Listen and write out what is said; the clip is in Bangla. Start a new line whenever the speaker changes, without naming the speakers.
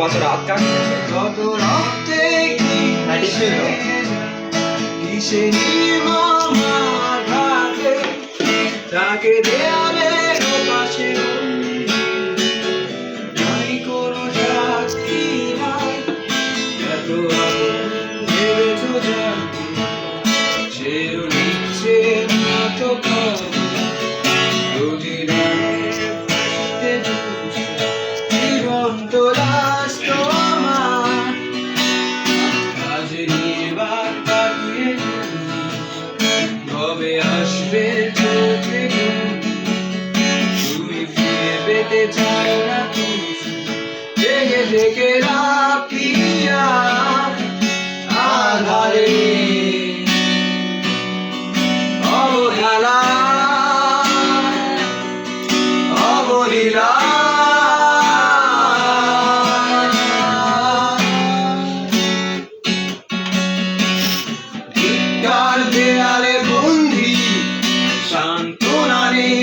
basuh kan
কত রক্তে কিসে ঘাটে তাকে দেয়ালে পাশে নাই কোনো সাক্ষী নাই এত ভেবেছ জানি সেও নিচ্ছে মতো জীবন্ত লাশ তোমার আজ নির্বাক তাকিয়ে কবে আসবে চোখে তুমি ফিরে পেতে চাও না কিছু জেগে জেগে রাখিয়া আধারে অবহেলা অবলীলা দেয়ালে বন্ধি সান্ত্বনা নেই